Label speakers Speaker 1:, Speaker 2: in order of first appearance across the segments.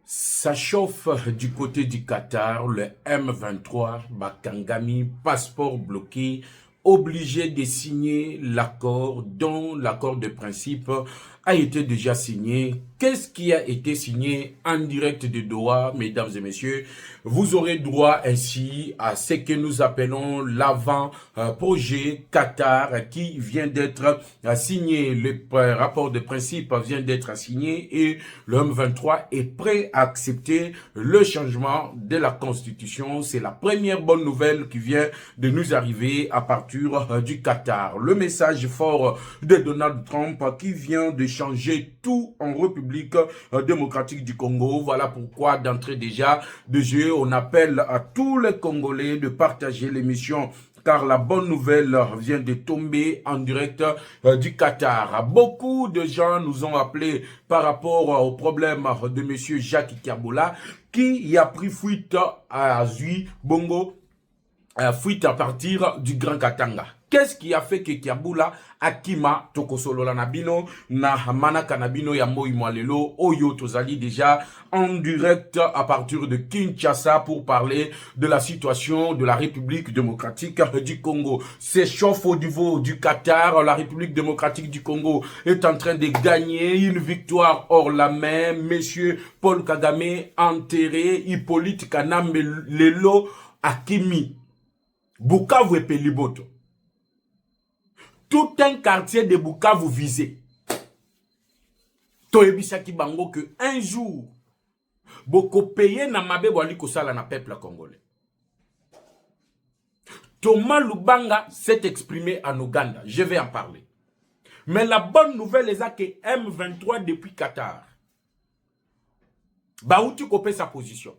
Speaker 1: Ça chauffe du côté du Qatar, le M23, Bakangami, passeport bloqué, obligé de signer l'accord, dont l'accord de principe a été déjà signé. Qu'est-ce qui a été signé en direct de Doha, mesdames et messieurs? Vous aurez droit ainsi à ce que nous appelons l'avant-projet Qatar qui vient d'être signé. Le rapport de principe vient d'être signé et le M23 est prêt à accepter le changement de la Constitution. C'est la première bonne nouvelle qui vient de nous arriver à partir du Qatar. Le message fort de Donald Trump qui vient de changer tout en République démocratique du Congo. Voilà pourquoi d'entrée déjà de jeu, on appelle à tous les Congolais de partager l'émission car la bonne nouvelle vient de tomber en direct du Qatar. Beaucoup de gens nous ont appelé par rapport au problème de monsieur Jacques Kiaboula qui a pris fuite à Zui Bongo, fuite à partir du Grand Katanga. Qu'est-ce qui a fait que Kiaboula akima tokosolo la nabino na manaka nabino ya moi mwalelo oyo tozali déjà en direct à partir de Kinshasa pour parler de la situation de la République démocratique du Congo. S'échauffe au niveau du Qatar. La République démocratique du Congo est en train de gagner une victoire hors la main. Monsieur Paul Kagame enterré, Hippolyte Kanambe Lelo akimi Bukavu et Peliboto. Tout un quartier de Bukavu visé. Toyebisaki bango que un jour, boko payé na mabe wali kosala na peuple congolais. Thomas Lubanga s'est exprimé en Ouganda. Je vais en parler. Mais la bonne nouvelle est que M23 depuis Qatar. Baouti kopé sa position.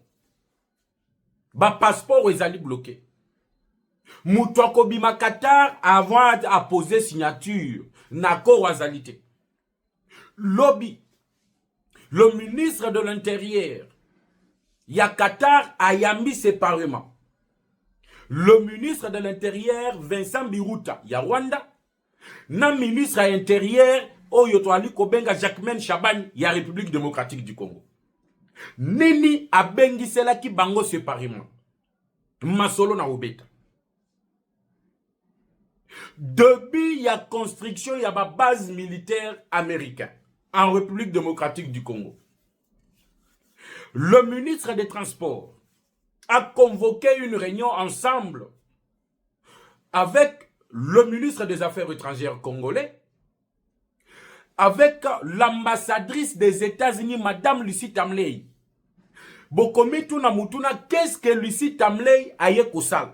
Speaker 1: Ba passeport ezali bloqué. Moutouako bima Qatar avant à poser signature n'accord azalité. Lobby, le ministre de l'Intérieur, ya Qatar a yambi séparément. Le ministre de l'Intérieur, Vincent Biruta, ya Rwanda, na ministre de l'Intérieur, Oyotoali Kobenga Jacquemaine Chaban, ya République démocratique du Congo. Nini a bengi sela ki bango séparément. Masolo na obeta. Depuis la construction, il y a ma base militaire américaine en République démocratique du Congo. Le ministre des Transports a convoqué une réunion ensemble avec le ministre des Affaires étrangères congolais, avec l'ambassadrice des États-Unis, Madame Lucie Tamley. Bokomituna Mutuna, qu'est-ce que Lucie Tamley a yé kosal?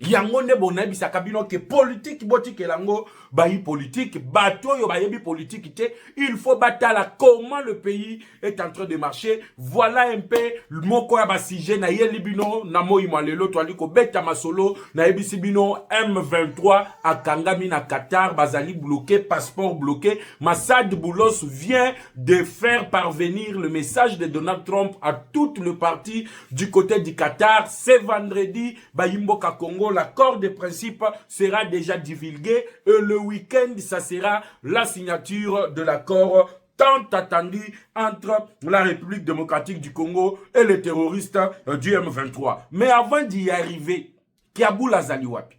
Speaker 1: Yango ne bonabi sakabino ke politique boti ke lango bayi politique bato yo bayebi politique te. Il faut batala comment le pays est en train de marcher. Voilà un peu moko ya basije na ye libino na moi malelo toali ko beta masolo na yebisi bino M23 a Kangami na Qatar bazali bloqué, passeport bloqué. Massad Boulos vient de faire parvenir le message de Donald Trump à toutes les parties du côté du Qatar. C'est vendredi Bayimboka Congo. L'accord de principe sera déjà divulgué et le week-end, ça sera la signature de l'accord tant attendu entre la République démocratique du Congo et les terroristes du M23. Mais avant d'y arriver, Kiaboula Zaliwapi.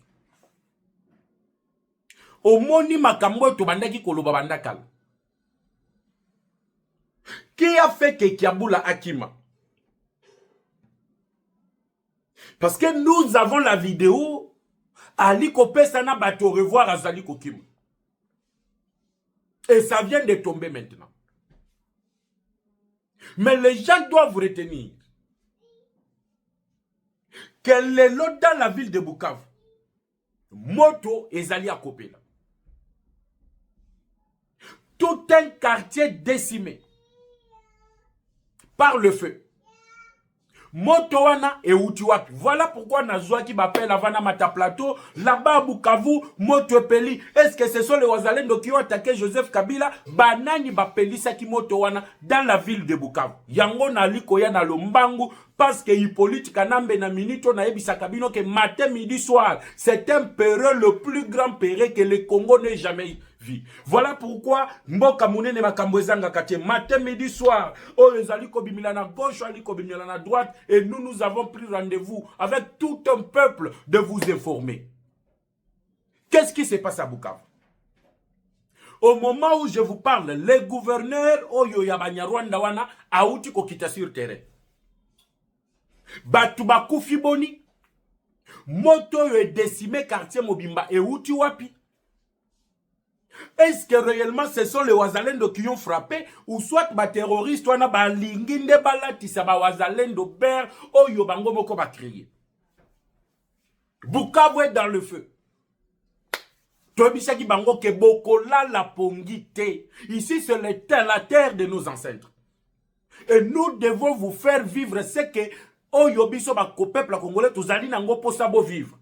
Speaker 1: Omoni makambo tobandaki koloba bandakal. Qui a fait que Kiaboula Akima? Parce que nous avons la vidéo Ali Kopesana bato revoir Azali Kokim. Et ça vient de tomber maintenant. Mais les gens doivent retenir que les lots dans la ville de Bukavu, moto et Zali à Kopela. Tout un quartier décimé par le feu. Motowana et Utiwapi. Voilà pourquoi Nazouaki m'appelle Havana Mata Plateau. Là-bas, Bukavu, Motopeli. Est-ce que ce sont les Wazalendo qui ont attaqué Joseph Kabila? Banani Bapeli Saki Motowana dans la ville de Bukavu. Yango na likoya na lombangu. Parce que Hippolyte Kanambe na minito na ebisa kabino que matin, midi, soir. C'est un péril, le plus grand péril que le Congo n'ait jamais vie. Voilà pourquoi mboka munene makambo ezanga katie matin midi soir o ezali kobimila na gauche ali kobimila na droite et nous avons pris rendez-vous avec tout un peuple de vous informer. Qu'est-ce qui se passe à Bukavu? Au moment où je vous parle, les gouverneurs oyo ya Banyarwanda wana auti kokita sur terrain. Batu bakufi boni moto yo décimé quartier Mobimba et outi wapi? Est-ce que réellement ce sont les Wazalendo qui ont frappé ou soit les terroristes wana ba linginde balatisa ba Wazalendo ber oyo bango moko ba crier. Bukavu est dans le feu. Tobisaki bango ke bokola la pongite. Ici c'est la terre de nos ancêtres. Et nous devons vous faire vivre ce que oyo biso ba ko peuple congolais tozali nango posa bo vivre.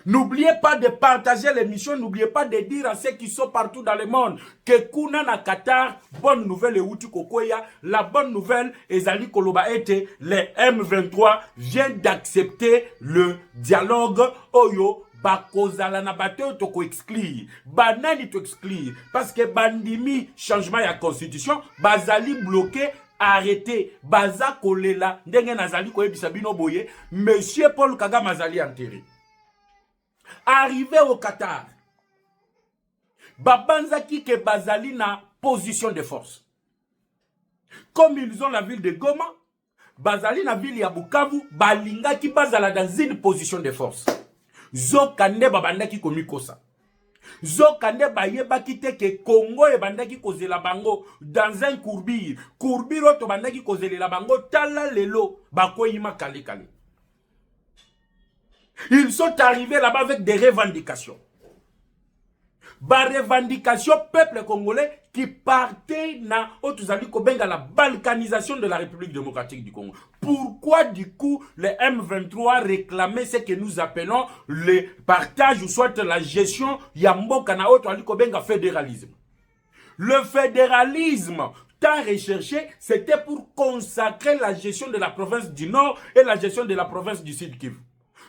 Speaker 1: N'oubliez pas de partager l'émission, n'oubliez pas de dire à ceux qui sont partout dans le monde que Kuna na Qatar, bonne nouvelle et Outi Kokoya, la bonne nouvelle ezali koloba ete, les M23 viennent d'accepter le dialogue oyo bakozala na bateau toko exclure, banani to exclure, parce que bandimi changement ya constitution, bazali bloqué, arrêté, baza kolela, ndenge nazali koyebisa bino boye, monsieur Paul Kagame azali enterré. Arrivé au Qatar, babanzaki ke bazali na position de force. Comme ils ont la ville de Goma, bazali na ville ya Bukavu, balingaki bazala dans une position de force. Zokande babandaki komikosa. Zokande bayebaki te ke Congo e bandaki kozela bango dans un courbir. Courbir oto bandaki kozela bango tala lelo bakoyima kale kale. Ils sont arrivés là-bas avec des revendications. Ba revendication peuple congolais qui partait na otuzali kobenga la balkanisation de la République démocratique du Congo. Pourquoi du coup les M23 réclamaient ce que nous appelons le partage ou soit la gestion yamboka na otuzali kobenga fédéralisme. Le fédéralisme tant recherché, c'était pour consacrer la gestion de la province du Nord et la gestion de la province du Sud Kivu.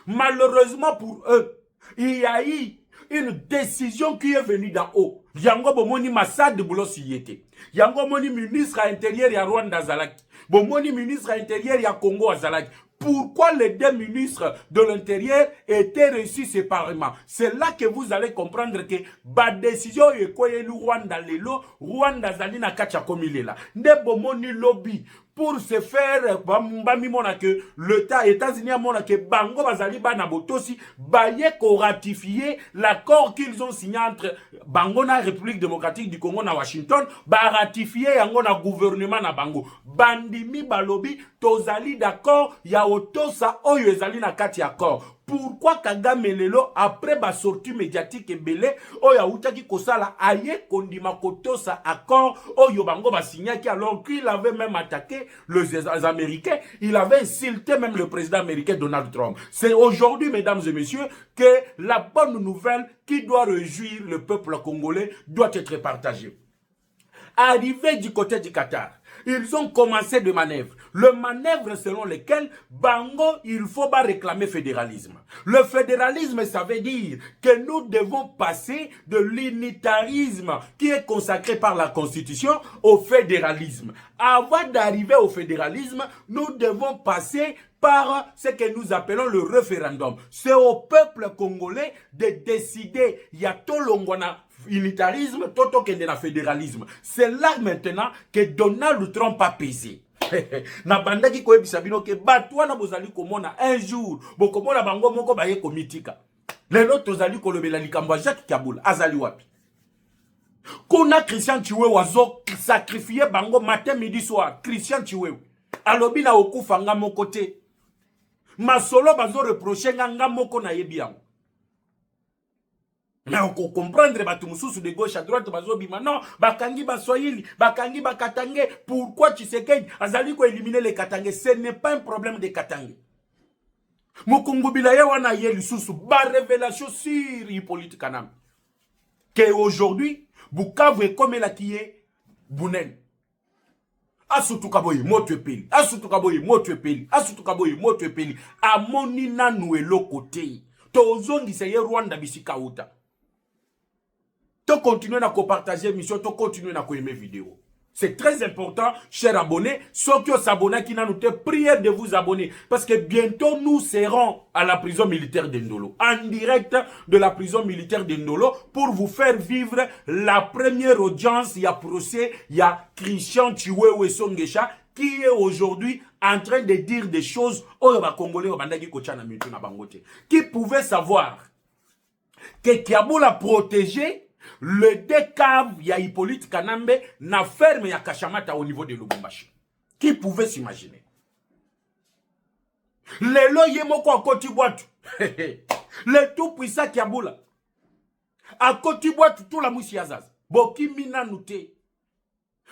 Speaker 1: Malheureusement pour eux, il y a eu une décision qui est venue d'en haut. Yango bomoni Massad de Boulos yete. Yango moni ministre intérieur ya Rwanda Zalaki. Bomoni ministre intérieur ya Congo Zalaki. Pourquoi les deux ministres de l'Intérieur étaient reçus séparément? C'est là que vous allez comprendre que la décision est quoi le Rwanda lelo, Rwanda zali na kacha komilela. Ne bomoni lobby pour se faire bami mona que l'État États-Unis a mona que bango bazali bana botosi baye ko ratifier l'accord qu'ils ont signé entre bango na République démocratique du Congo na Washington, ba ratifier yango na gouvernement na bango. Bandimi balobi tozali d'accord ya otosa oyo ezali na kati accord. Pourquoi Kagame lelo après ba sortie médiatique ebele oyo autaki kosala aye kondima kotosa accord oyo bango ba signaki alors qu'il avait même attaqué les Américains, il avait insulté même le président américain Donald Trump. C'est aujourd'hui, mesdames et messieurs, que la bonne nouvelle qui doit réjouir le peuple congolais doit être partagée. Arrivé du côté du Qatar, ils ont commencé des manœuvres. Le manœuvre selon lequel Bango, il faut pas réclamer fédéralisme. Le fédéralisme, ça veut dire que nous devons passer de l'unitarisme qui est consacré par la Constitution au fédéralisme. Avant d'arriver au fédéralisme, nous devons passer par ce que nous appelons le référendum. C'est au peuple congolais de décider. Il y a tout l'ongona unitarisme, toto kende na fédéralisme. C'est là maintenant que Donald Trump a pesé. Na bandaki ko ebisa bino ke batwa na bozali komona un jour bokomona bango moko baye komitika. Lelo tozali kolobela likambo Jacques Kabul azali wapi? Kuna Christian Chiwewe wazo sacrifier bango matin midi soir. Christian Chiwewe alobi na okufa nga moko te. Masolo bazo reprocher nga moko na yebi yango. Mais on peut comprendre batumususu de gauche à droite bazobima non bakangi baswahili bakangi bakatange. Pourquoi Tshisekedi azali ko éliminer les Katangais? Ce n'est pas un problème de Katangais. Mukungu bilaye wana ye lisusu ba révélation sur Hippolyte Kanam que aujourd'hui Bukavu est comme la qui est Bunen. Asutukaboye motwepeli asutukaboye motwepeli asutukaboye motwepeli amoni nanu eloko te tozongisa ye Rwanda bisika uta. Tu continues à partager l'émission, tu continues à aimer vidéo. C'est très important, chers abonnés. Ceux qui s'abonnent, qui n'ont pas prière de vous abonner. Parce que bientôt, nous serons à la prison militaire d'Indolo. En direct de la prison militaire d'Indolo pour vous faire vivre la première audience. Il y a procès, il y a Christian Chiwewe Songesha qui est aujourd'hui en train de dire des choses aux Congolais, qui pouvaient savoir que Kiabou l'a protégé. Le décave, il y a Hippolyte Kanambe, na ferme ya Kachamata au niveau de Lubumbashi. Qui pouvait s'imaginer? Le lo yemoko à Kotiboatu. Le tout puissant Kiaboula. À Kotiboatu, tout la moussi Azaz. Boki mina nouté.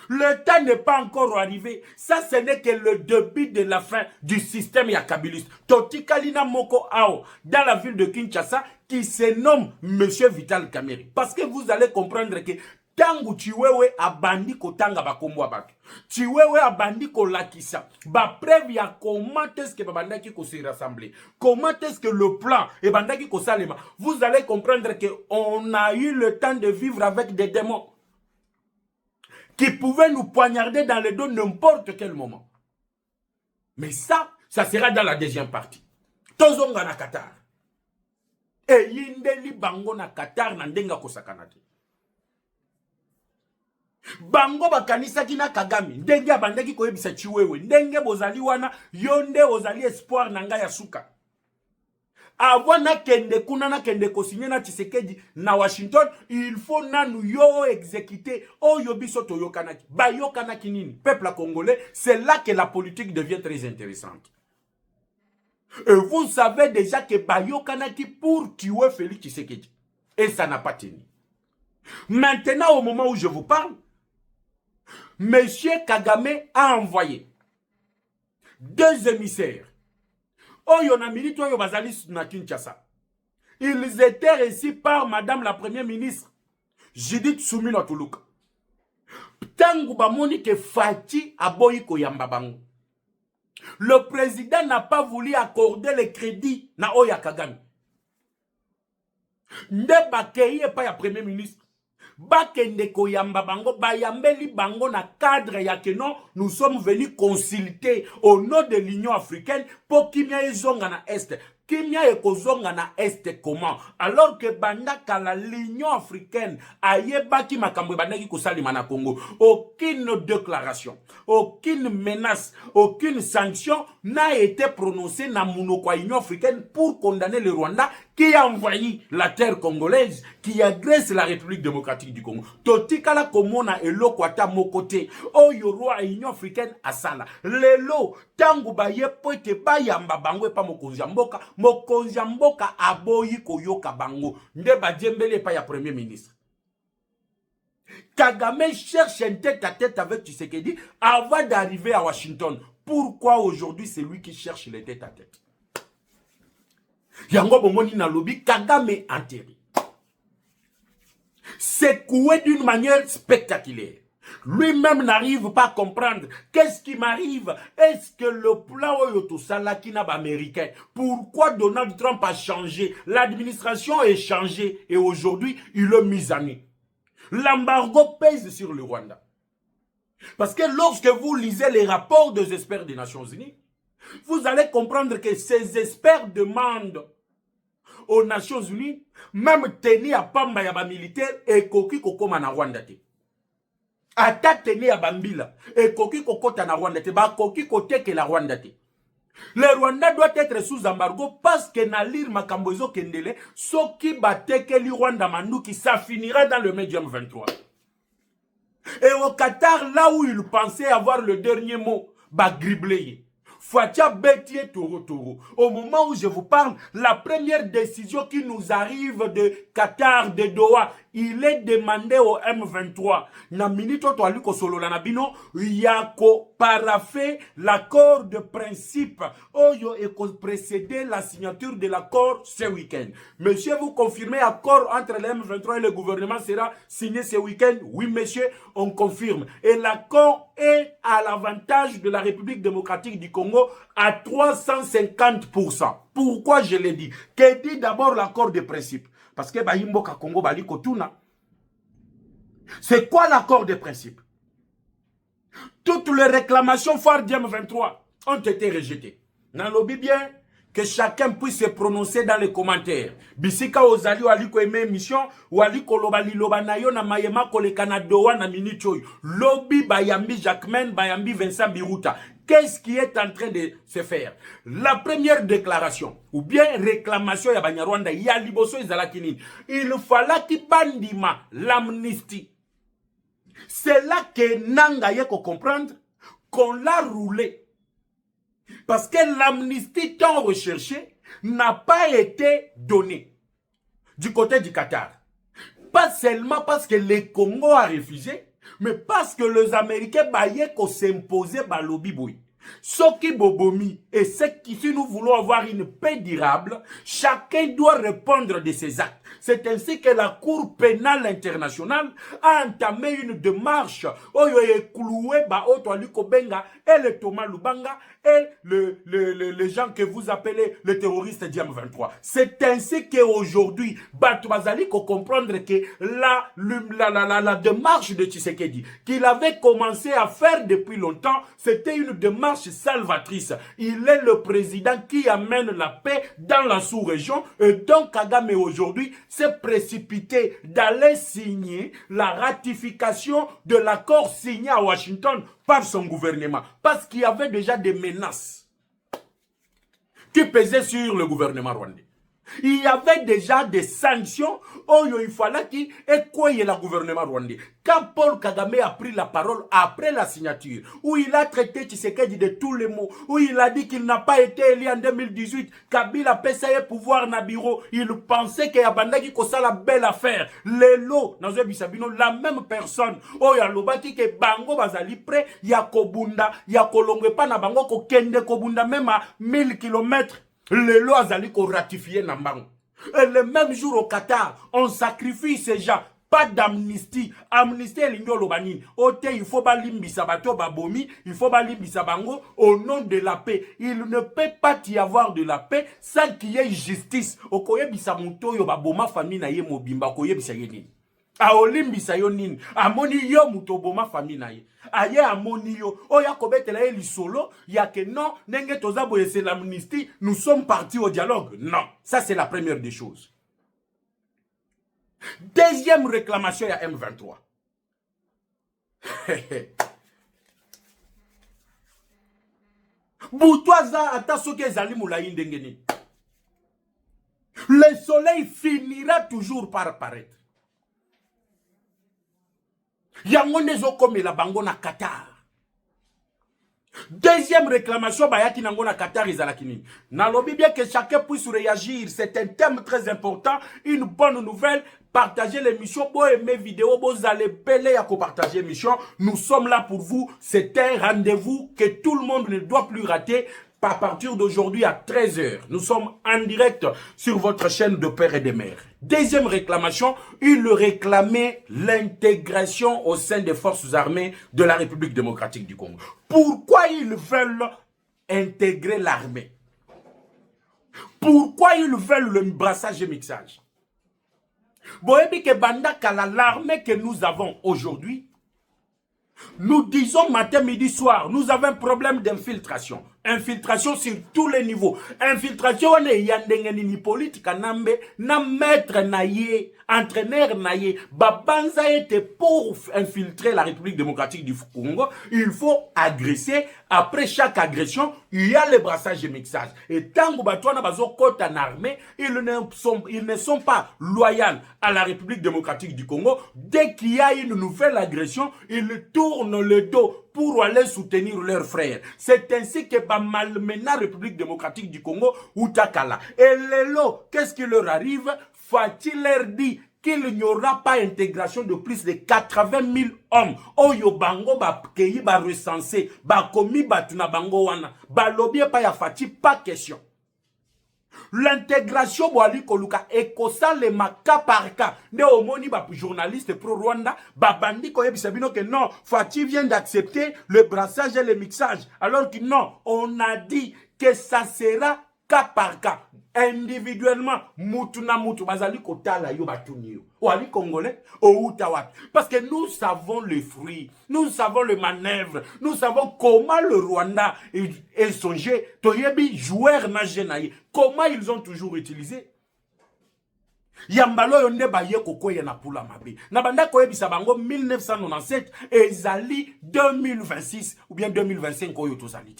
Speaker 1: Le temps n'est pas encore arrivé. Ça, ce n'est que le début de la fin du système yakabiliste. Toti Kalina Moko Ao, dans la ville de Kinshasa, qui se nomme Monsieur Vital Kamerhe. Parce que vous allez comprendre que tangu Chiwewe a bandi ko tanga bakomwa batu. Chiwewe a bandi ko lakisa. Ba preuve ya comment est-ce que babandaki ko se rassembler. Comment est-ce que le plan et bandaki ko salema. Vous allez comprendre que on a eu le temps de vivre avec des démons qui pouvaient nous poignarder dans le dos n'importe quel moment. Mais ça sera dans la deuxième partie. Tozonga na Qatar. Et yindeli bango na Qatar na ndenga kosakanate. Bango bakanisa kina Kagame. Ndenge abandaki koyebisa Chiwewe. Ndenge bozali wana yonde ozali espoir na nga ya suka. Avant na kende kuna na kende kosigné na Tshisekedi na Washington, il faut nanu yo exécuter oyo biso toyokanaki. Ba yokanaki nini? Peuple congolais, c'est là que la politique devient très intéressante. Et vous savez déjà que ba yokanaki pour tuer Félix Tshisekedi. Et ça n'a pas tenu. Maintenant, au moment où je vous parle, Monsieur Kagame a envoyé 2 émissaires. Oyo na milito oyo bazali na Kinshasa. Ils étaient reçus par Madame la Première ministre Judith Suminwa Tuluka. Tangu bamoni ke Fati aboyi koyamba bango. Le président n'a pas voulu accorder le crédit na Oya Kagame. Nde bakeye pa ya Premier ministre. Bakende koyamba bango, bayambeli bango na cadre ya que non, nous sommes venus consulter au nom de l'Union africaine pour kimia ezonga na Est. Kimia ekozonga na Est comment? Alors que bandaka l'Union africaine ayebaki makambo bandaki kosalima na Congo. Aucune déclaration, aucune menace, aucune sanction n'a été prononcée na monoko Union africaine pour condamner le Rwanda qui a envahi la terre congolaise, qui agresse la République démocratique du Congo. Totikala komona eloko ata mokote oyo roi Union africaine asala. Lelo tangu baye poete bayamba bango pa mokonzi mboka. Mokonzi mboka aboyi koyoka bango. Nde badjembele pa ya Premier ministre. Kagame cherche un tête-à-tête avec Tshisekedi avant d'arriver à Washington. Pourquoi aujourd'hui c'est lui qui cherche les tête-à-tête? Yango bomoni na lobby Kagame enterré. Secoué d'une manière spectaculaire. Lui-même n'arrive pas à comprendre qu'est-ce qui m'arrive. Est-ce que le plan américain, pourquoi Donald Trump a changé? L'administration a changé et aujourd'hui il est mis à nu. L'embargo pèse sur le Rwanda. Parce que lorsque vous lisez les rapports des experts des Nations Unies, vous allez comprendre que ces experts demandent aux Nations Unies, même tenir à Pamba Yaba militaire et Koki Kokoma na Rwanda te. Ata tenir à Bambila et Koki Kokota na Rwanda te. Ba Koki Koteke la Rwanda te. Le Rwanda doit être sous embargo parce que na lire Makambozo Kendele, Soki Bateke li Rwanda Manduki, ça finira dans le médium 23. Et au Qatar, là où il pensait avoir le dernier mot, bah gribler. Fatia Bétier Toro. Au moment où je vous parle, la première décision qui nous arrive de Qatar, de Doha, il est demandé au M23. Na minito to aliko solo la nabino, yako parafé l'accord de principe. Oyo et précédé la signature de l'accord ce week-end. Monsieur, vous confirmez l'accord entre le M23 et le gouvernement sera signé ce week-end? Oui, monsieur, on confirme. Et l'accord est à l'avantage de la République démocratique du Congo à 350%. Pourquoi je l'ai dit? Que dit d'abord l'accord de principe? Parce que Bahimboka Congo Bali Kotuna. C'est quoi l'accord de principe? Toutes les réclamations phares du M23 ont été rejetées. Dans lobby bien que chacun puisse se prononcer dans les commentaires. Bisika ozali wali ko eme émission wali ko loba liloba na yo na mayema ko le Canada na minute lobby bayambi Jacquemain bayambi Vincent Biruta. Qu'est-ce qui est en train de se faire? La première déclaration ou bien réclamation ya Banyarwanda ya liboso ezalaki, il fallait ki bandima l'amnistie. C'est là que Nanga yeko comprendre qu'on l'a roulé. Parce que l'amnistie tant recherchée n'a pas été donnée du côté du Qatar. Pas seulement parce que le Congo a refusé, mais parce que les Américains baillent qu'on s'imposait par lobby boy. Ce qui bobomi et ce qui, si nous voulons avoir une paix durable, chacun doit répondre de ses actes. C'est ainsi que la Cour pénale internationale a entamé une démarche et le Thomas Lubanga et les gens que vous appelez les terroristes du M23. C'est ainsi qu'aujourd'hui, Batouazali faut comprendre que la démarche de Tshisekedi qu'il avait commencé à faire depuis longtemps, c'était une démarche salvatrice. Il est le président qui amène la paix dans la sous-région et donc Kagame aujourd'hui s'est précipité d'aller signer la ratification de l'accord signé à Washington par son gouvernement. Parce qu'il y avait déjà des menaces qui pesaient sur le gouvernement rwandais. Il y avait déjà des sanctions. Il fallait qu'il ait le gouvernement rwandais. Quand Paul Kagame a pris la parole après la signature, où il a traité Tshisekedi de tous les mots, où il a dit qu'il n'a pas été élu en 2018, Kabila a passé pouvoir na bureau, il pensait qu'il y avait la belle affaire. Lelo, la même personne, il y a l'obaki que Bango bazali prêt, il y a Kobunda, il y a Kolongwe pa na Bango ko kende Kobunda même à 1000 km. Les lois allaient ratifier Nambango. Et le même jour au Qatar, on sacrifie ces gens. Pas d'amnistie. Amnistie est l'ignolo bani. Ote, il faut balimbi sabato babomi, il faut balimbi sabango au nom de la paix. Il ne peut pas y avoir de la paix sans qu'il y ait justice. Okoye bisamonto yo baboma famille na ye mobimba okoye bisayeni. A olimbisa yo nini amoni yo mutoboma famille na ye aye amoni yo oya kobetela ye lisolo ya que non nenge toza boye c'est l'amnistie nous sommes partis au dialogue. Non, ça c'est la première des choses. Deuxième réclamation ya M23. Boutouaza ata soki ezali moulayi ndenge nini. Le soleil finira toujours par apparaître. Yango nezo comme la bango na Qatar. Deuxième réclamation bayaki nango na Qatar izalakini. Na lobi bien que chacun puisse réagir, c'est un thème très important, une bonne nouvelle. Partagez l'émission, bon aimer vidéo, bon allez peler à partager l'émission. Nous sommes là pour vous. C'est un rendez-vous que tout le monde ne doit plus rater. À partir d'aujourd'hui à 13 h, nous sommes en direct sur votre chaîne de père et de mère. Deuxième réclamation, il réclamait l'intégration au sein des forces armées de la République démocratique du Congo. Pourquoi ils veulent intégrer l'armée? Pourquoi ils veulent le brassage et mixage? Boyebi ke banda kala l'armée que nous avons aujourd'hui, nous disons matin, midi, soir, nous avons un problème d'infiltration. Infiltration sur tous les niveaux. Infiltration, on est yandengeni politique, nambe, na maître naye, entraîneur naye, babanza était pour infiltrer la République démocratique du Congo. Il faut agresser. Après chaque agression, il y a le brassage et mixage. Et tant que batouana bazo kote en armée, ils ne sont pas loyaux à la République démocratique du Congo. Dès qu'il y a une nouvelle agression, ils tournent le dos pour aller soutenir leurs frères. C'est ainsi que malmena République démocratique du Congo ou Takala. Et Lelo, qu'est-ce qui leur arrive? Faut-il leur dire qu'il n'y aura pas intégration de plus de 80 000 hommes. Oyo bango ba keyi ba recensé, ba komi batuna bango wana, ba lobby pa ya fati, pas question. L'intégration boali koluka ekosa le maka par cas. Ne omoni ba journaliste pro Rwanda ba bandi ko yebisabino que non, Fati vient d'accepter le brassage et le mixage. Alors que non, on a dit que ça sera cas par cas, individuellement, mutuna mutu, bazali kotala yo batuni yo. Wali congolais, ou utawat. Parce que nous savons les fruits, nous savons le manœuvre, nous savons comment le Rwanda est songé, toyebi joueur na jenaye, comment ils ont toujours utilisé. Yambalo yonde ba ye kokoye na pula mabe. Na banda koyebisa bango 1997 ezali 2026 ou bien 2025 oyo tozali.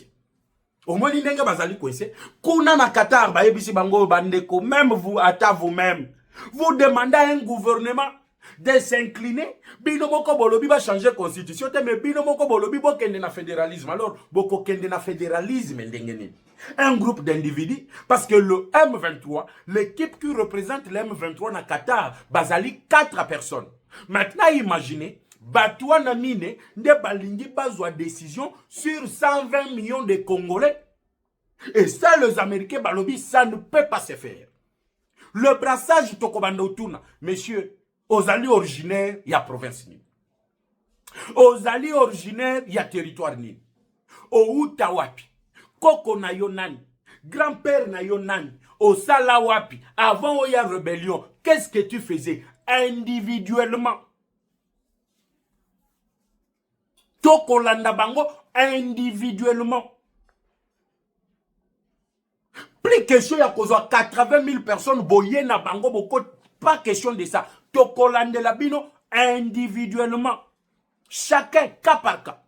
Speaker 1: Au moins ndenge bazali kwese kuna na Qatar ba yebisi bango bandeko, même vous ata vous-même vous demandez à un gouvernement de s'incliner, bino moko bolobi ba changer constitution te, mais bino moko bolobi bo kende na fédéralisme. Alors boko kende na fédéralisme ndenge nini? Un groupe d'individus, parce que le M23, l'équipe qui représente le M23 na Qatar, bazali 4 personnes. Maintenant imaginez, Batouan Namine, de balingi bazwa décision sur 120 millions de Congolais. Et ça, les Américains, balobi, ça ne peut pas se faire. Le brassage Tokobando Tuna, messieurs, aux alliés originaires, il y a province Nil. Aux alliés originaires, il y a territoire Nil. Au Utawapi, Koko na Yonani, grand-père na Yonani, au Salawapi, avant il y a rébellion, qu'est-ce que tu faisais individuellement? Toko landa bango individuellement. Plus question ya kozwa 80 000 personnes boye na bango boko, pas question de ça. Toko landa la bino individuellement. Chacun cas par cas.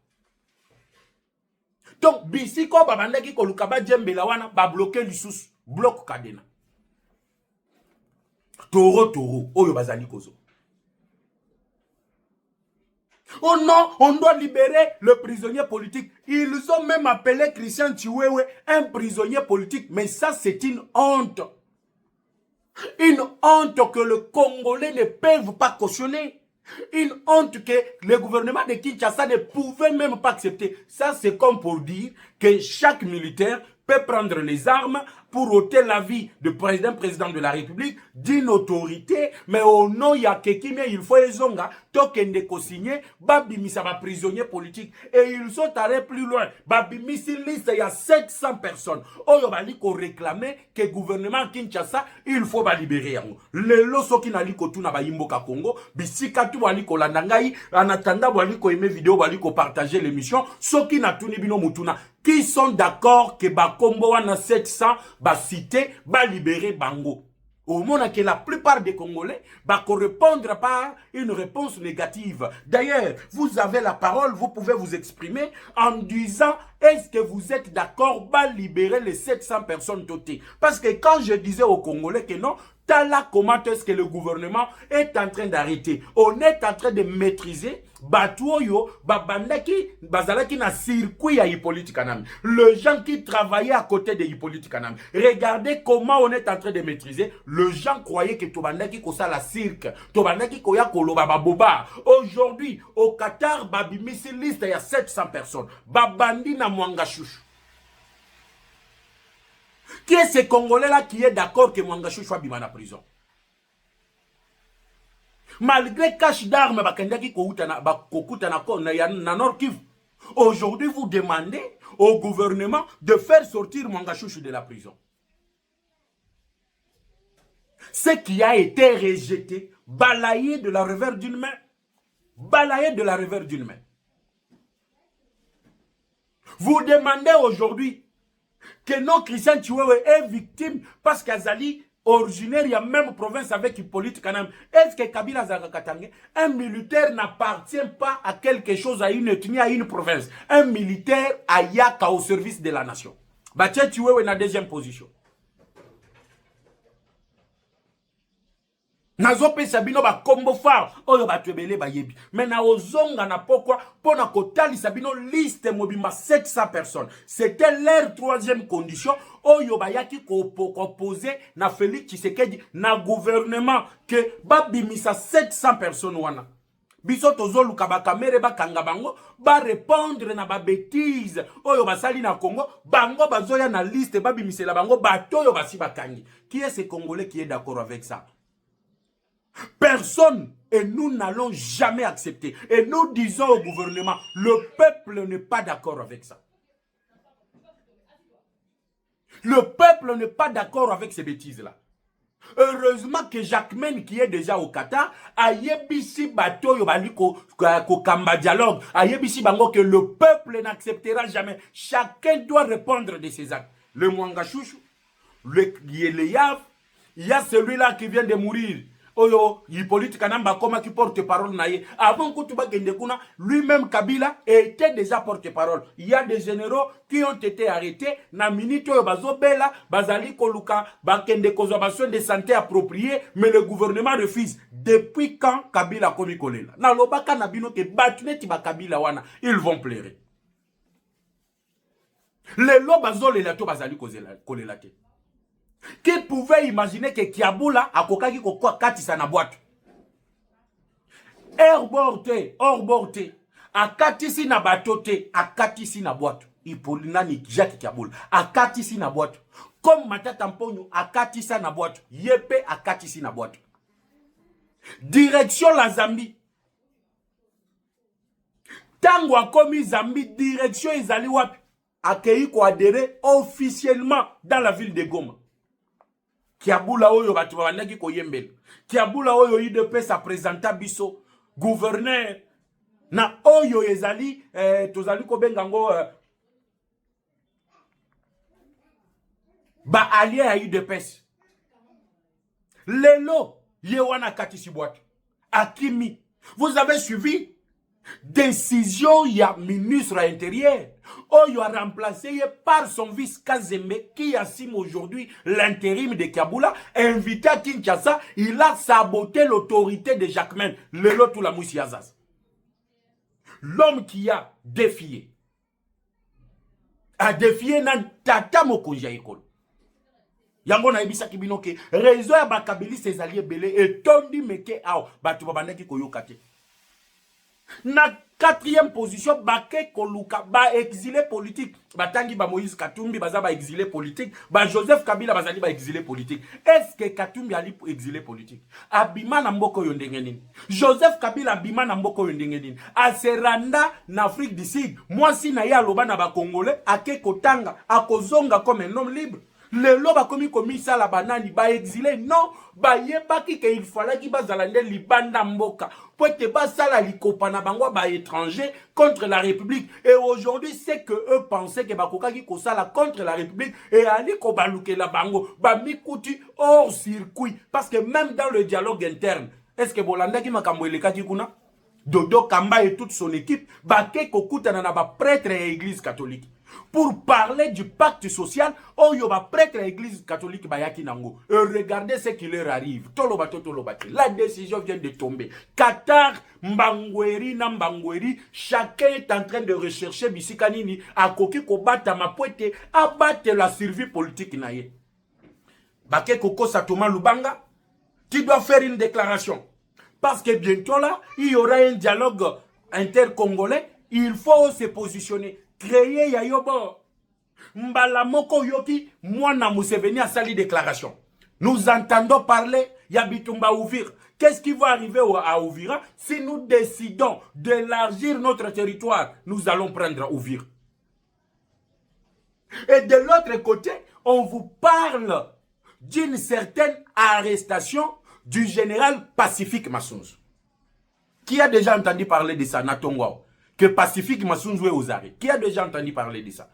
Speaker 1: Donc bisiko babanda ki koluka ba djembela wana ba bloquer lisusu, bloc kadena. Toro oyo bazali kozo. Oh non, on doit libérer le prisonnier politique. Ils ont même appelé Christian Chiwewe un prisonnier politique. Mais ça, c'est une honte. Une honte que le Congolais ne peuvent pas cautionner. Une honte que le gouvernement de Kinshasa ne pouvait même pas accepter. Ça, c'est comme pour dire que chaque militaire peut prendre les armes pour ôter la vie du président de la République, d'une autorité, mais au nom il y a quelqu'un, il faut les onga, token co-signer, babimisa ba prisonnier politique, et ils sont allés plus loin, babimisi liste, il y a 700 personnes, oyo bali ko réclamer que le gouvernement Kinshasa, il faut ba libérer yango. Le loso qui nali ko tuna ba yimboka Congo, bisika tu wali ko landangai, en attendant wali ko aimer vidéo, wali ko partager l'émission, so qui na tuni bino mutuna, qui sont d'accord que ba Combo wana 700 ba cité, ba libérer bango. Au moment que la plupart des Congolais va répondre par une réponse négative. D'ailleurs, vous avez la parole, vous pouvez vous exprimer en disant est-ce que vous êtes d'accord à libérer les 700 personnes totées? Parce que quand je disais aux Congolais que non, là, comment est-ce que le gouvernement est en train d'arrêter? On est en train de maîtriser Batuoyo, Babandaki, Bazalaki na circuit ya Hippolyte Kanam. Le gens qui travaillaient à côté de Hippolyte Kanam. Regardez comment on est en train de maîtriser. Le gens croyaient que Tobandaki kosa la cirque. Tobandaki koya koloba baboba. Aujourd'hui, au Qatar, Babimisi liste, il y a 700 personnes. Babandi na Mwanga Chouchou. Qui est ce Congolais-là qui est d'accord que Mwanga Chouchou soit bima na prison? Malgré cache d'armes, aujourd'hui, vous demandez au gouvernement de faire sortir Mwanga Chouchou de la prison. Ce qui a été rejeté, balayé de la revers d'une main. Balayé de la revers d'une main. Vous demandez aujourd'hui que non Christian Chiwewe est victime parce qu'Azali, originaire, il y a même province avec Hippolyte Kanam. Est-ce que Kabila Zagakatange, un militaire n'appartient pas à quelque chose, à une ethnie, à une province? Un militaire a yaka au service de la nation. Batia Chiwewe est dans la deuxième position. Nazope sabino ba combo far oyo batwebele ba yebi mais na ozonga na pokwa pona kotali sabino liste mobima 700 personnes. C'était leur troisième condition oyo bayaki ko poser na Félix Tshisekedi na gouvernement que babimisa 700 personnes wana. Biso tozoluka ba kamere ba kanga bango ba répondre na ba bêtise oyo basali na Congo bango bazoya na liste babimisela bango bato oyo basi bakangi. Qui est ce Congolais qui est d'accord avec ça? Personne, et nous n'allons jamais accepter. Et nous disons au gouvernement, le peuple n'est pas d'accord avec ça. Le peuple n'est pas d'accord avec ces bêtises-là. Heureusement que Jacquemain, qui est déjà au Qatar, a yebisi bateau yobali ko kamba dialogue, a yebisi bango que le peuple n'acceptera jamais. Chacun doit répondre de ses actes. Le Mwanga Chouchou, le Yav, il y a celui-là qui vient de mourir. Oyo, Hippolyte Kanamba Koma qui porte-parole naïe. Avant Koutuba Gendekuna, lui-même Kabila était déjà porte-parole. Il y a des généraux qui ont été arrêtés. Na minute oyo bazobela, bazali koluka, bakende kozobation de santé appropriée, mais le gouvernement refuse. Depuis quand Kabila komi kolela? Na lobaka na bino ke batuneti ba Kabila wana, ils vont pleurer. Les lois bazole la to bazali kolela te. Qui pouvait imaginer que Kiaboula a kokaki katisa na boîte? Orborte, a katisi na batote, a katisi na boîte. Ipolina ni Jacques Kiaboula, a katisi na boîte. Comme Matata Mponyo, a katisa na boîte. Yepe a katisi na boîte. Direction la Zambie. Tango a commis Zambie, direction Izali Wapi. Accueilli ko adhéré officiellement dans la ville de Goma. Kiaboula oyo batu bandaki ko yembel. Kiaboula oyo IDP sa présenta biso gouverneur na oyo ezali tozali ko bengango ba allié à IDPS. Lelo yewana katisi boîte. Akimi, vous avez suivi décision ya ministre à l'intérieur. Oyo a remplacé par son vice Kazembe qui assume aujourd'hui l'intérim de Kiaboula, invité à Kinshasa, il a saboté l'autorité de Jacquemain, le lot la Moussiazaz. L'homme qui a défié nan tata mokonja ekolo. Yango na ebisa kibino ke réseau ya bakabili ses alliés belé et tondi meke ao batu babandaki koyokate. Na quatrième position, Baké Koluka, ba exilé politique. Batangi ba Moïse Katumbi, baza ba exilé politique. Ba Joseph Kabila bazali ba exilé politique. Est-ce que Katumbi ali exilé politique? Abima na mboko yondengenin. Joseph Kabila abima na mboko yondengenin. Aseranda na Afrique du Sud. Moi si na ya loba na ba Congolais, ake kotanga, akozonga comme un homme libre. Le loba komi ça la banani ba exilé non ba yebaki que il fallait qu'il bazalande libanda mboka pour te ba sala likopa na bangwa ba étranger contre la République et aujourd'hui c'est que eux pensaient que ba kokaki ko sala contre la République et ali ko baluke la bango ba mikuti hors circuit parce que même dans le dialogue interne est-ce que bolanda ki makambo elekaki kuna Dodo Kamba et toute son équipe baké kokuta na ba prêtre et église catholique pour parler du pacte social, oh yoba prêtre à l'église catholique bayaki nango. Et regardez ce qui leur arrive. La décision vient de tomber. Qatar, Mbangweri, Nambangweri, chacun est en train de rechercher Bisikanini, à koki kobata mapoete, abattre la survie politique naye. Baké Koko Satoma Lubanga, tu dois faire une déclaration. Parce que bientôt là, il y aura un dialogue inter-congolais, il faut se positionner. Créer Yayobo. Mbala moko yoki, moi na Museveni a sali déclaration. Nous entendons parler Yabitumba Ouvir. Qu'est-ce qui va arriver à Ouvira? Si nous décidons d'élargir notre territoire, nous allons prendre Ouvir. Et de l'autre côté, on vous parle d'une certaine arrestation du général Pacifique Massounzou. Qui a déjà entendu parler de ça, Natongwao? Que Pacifique Massounzou est aux arrêts. Qui a déjà entendu parler de ça?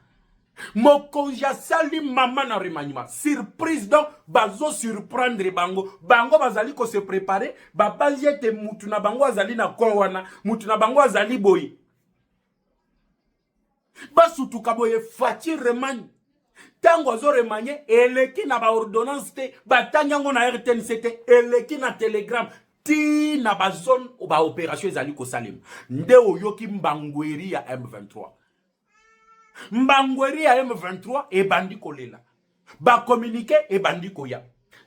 Speaker 1: Mokonja sali maman na remaniement. Surprise donc, bazo surprendre bango. Bango bazali ko se préparer. Babazi ete mutuna bango azali na kowana. Mutuna bango azali boy. Basutu kaboye fati remani. Tango azo remanye, eleki na ba ordonnance te. Batanyango na RTNC te. Eleki na telegram. Ti na ba zone ou ba opération ezali ko salim. Nde oyoki Mbangweri ya M23. Mbangweri ya M23 et bandi kolela. Ba communiqué et bandi koya.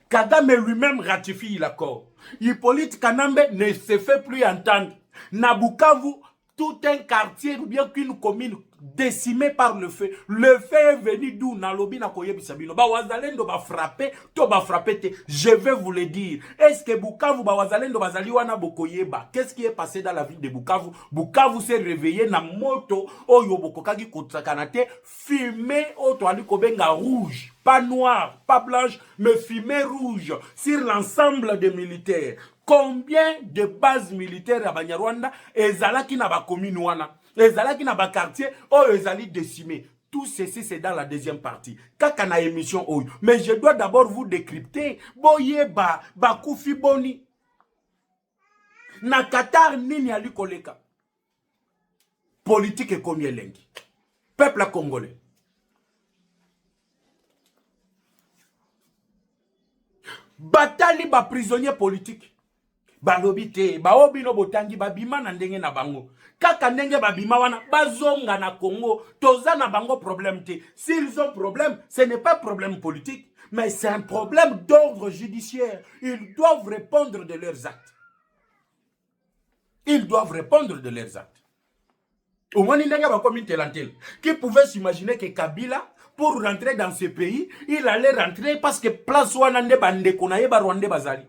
Speaker 1: Kagame lui-même ratifie l'accord. Hippolyte Kanambe ne se fait plus entendre. Na Bukavu, tout un quartier ou bien qu'une commune décimé par le feu. Le feu est venu d'où? Nalobi na koye bisabino. Ba wazalendo ba frappé, to ba frappé te. Je vais vous le dire. Est-ce que Bukavu ba wazalendo bazali wana bokoyeba? Qu'est-ce qui est passé dans la ville de Bukavu? Bukavu s'est réveillé na moto oyo bokokaki kotakanate fumée oto ali kobenga rouge. Pas noir, pas blanche, mais fumée rouge sur l'ensemble des militaires. Combien de bases militaires à Banyarwanda ezalaki na ba commune wana? Ezalaki na ba quartier oyo ezali décimé. Tout ceci, c'est dans la deuxième partie. Kaka na émission oyo. Mais je dois d'abord vous décrypter. Boyeba, bakufi boni. Na Qatar nini ali koleka. Politique et combien lengi. Peuple congolais. Batali ba prisonnier politique. Balobi te, ba obino botangi babima na ndenge na bango. Kaka ndenge babima wana bazonga na Congo, toza na bango problème te. S'ils ont problème, ce n'est pas problème politique, mais c'est un problème d'ordre judiciaire. Ils doivent répondre de leurs actes. Ils doivent répondre de leurs actes. Au moins, il y a comme une telle qui pouvait s'imaginer que Kabila, pour rentrer dans ce pays, il allait rentrer parce que place Wanande Bande Konaye Barwande Bazali.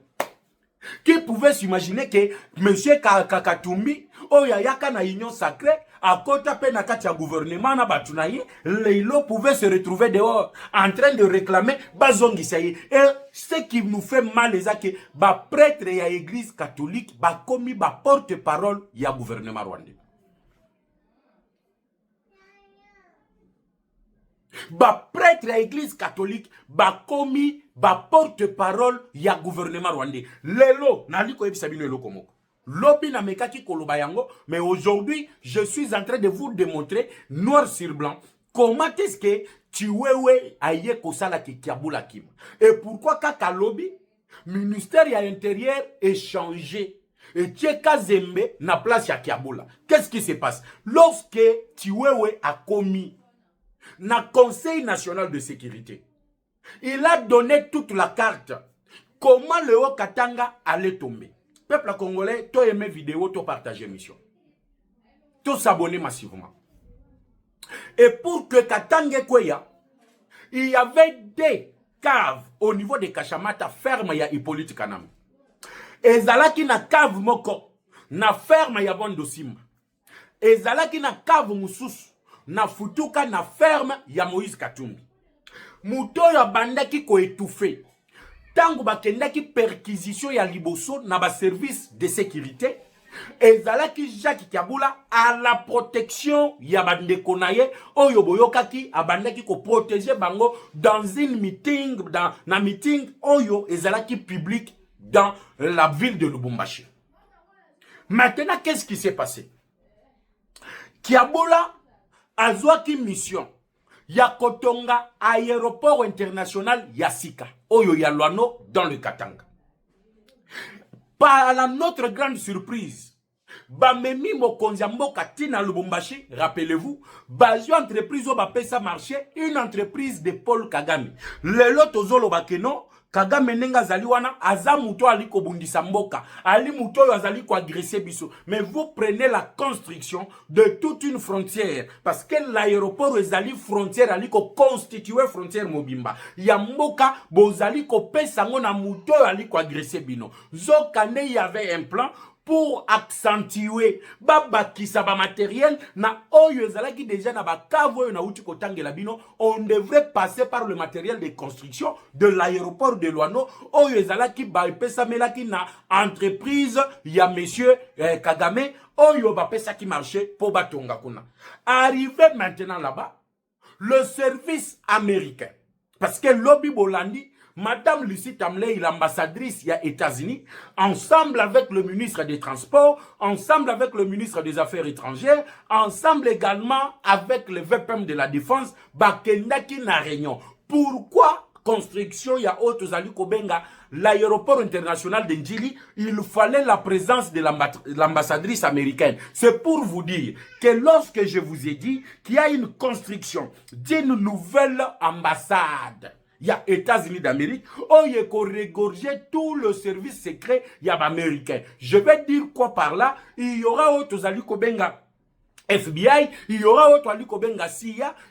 Speaker 1: Qui pouvait s'imaginer que M. Kakatumbi, Oyayaka na union sacrée, à côté de na katia gouvernement na batunayi, Leilo pouvait se retrouver dehors en train de réclamer Bazongi Saye. Et ce qui nous fait mal, c'est que ba prêtre ya église catholique, ba komi ba porte-parole ya gouvernement rwandais. Ba prêtre ya église catholique, ba komi ba porte-parole ya gouvernement rwandais. Lelo, nali ko yebisa bino eloko moko. Lobi na mekaki koloba yango, mais aujourd'hui, je suis en train de vous démontrer, noir sur blanc, comment est-ce que Chiwewe aye kosala ki kiabula kim. Et pourquoi kaka lobi, ministère ya intérieur est changé. Et Tcheka Zembe na place ya kiabula. Qu'est-ce qui se passe? Lorsque Chiwewe a commis na Conseil national de sécurité, il a donné toute la carte. Comment le Haut-Katanga allait tomber? Peuple congolais, toi aimé vidéo, toi partager mission. Toi s'abonner massivement. Et pour que Katanga Kweya, il y avait des caves au niveau de Kachamata, ferme ya Hippolyte Kanam. Et zalaki na cave moko, na ferme ya Bondosim. Et zalaki na cave mususu, na futuka na ferme ya Moïse Katumbi. Muto ya bandaki ko étouffé. Tango bakendaki perquisition ya liboso na ba service de sécurité. Ezalaki Jacques Kabula à la protection ya bandeko naye oyo boyokaki abandaki ko protéger bango dans une meeting dans na meeting oyo ezalaki public dans la ville de Lubumbashi. Maintenant qu'est-ce qui s'est passé? Kabula azwaki mission ya kotonga aéroport international Yasika oyo ya Luano dans le Katanga. Par notre grande surprise, Bamemi Mokonzi Mboka Tina Lubumbashi, rappelez-vous, Bazio entreprise au Bapesa marché, une entreprise de Paul Kagame. Le lot ozolo bakeno, Kagame nenga zali wana, aza muto aliko bundisa mboka, ali muto yo azali ko agresser biso. Mais vous prenez la construction de toute une frontière, parce que l'aéroport ezali frontière aliko constitué frontière mobimba. Ya mboka bozali ko pesa ngona muto yo aliko agresser bino. Zokane y avait un plan pour accentuer babakisa ba matériel na oyo ezalaki déjà na ba cave oyo na uti kotangela bino. On devrait passer par le matériel de construction de l'aéroport de Luano oyo ezalaki ba pesa melaki na entreprise ya monsieur Kagame oyo ba pesa qui marché pour batonga kuna. Arrivé maintenant là-bas, le service américain, parce que lobby Bolandi, Madame Lucie Tamley, l'ambassadrice des États-Unis, ensemble avec le ministre des Transports, ensemble avec le ministre des Affaires étrangères, ensemble également avec le VPM de la Défense, Bakendaki na réunion. Pourquoi construction ya Otozali Kobenga, l'aéroport international de Ndjili, il fallait la présence de l'ambassadrice américaine. C'est pour vous dire que lorsque je vous ai dit qu'il y a une construction d'une nouvelle ambassade, il y a États-Unis d'Amérique, où il faut regorger tout le service secret, il y a américain. Je vais dire quoi par là? Il y aura Otozali Kobenga, FBI, il y aura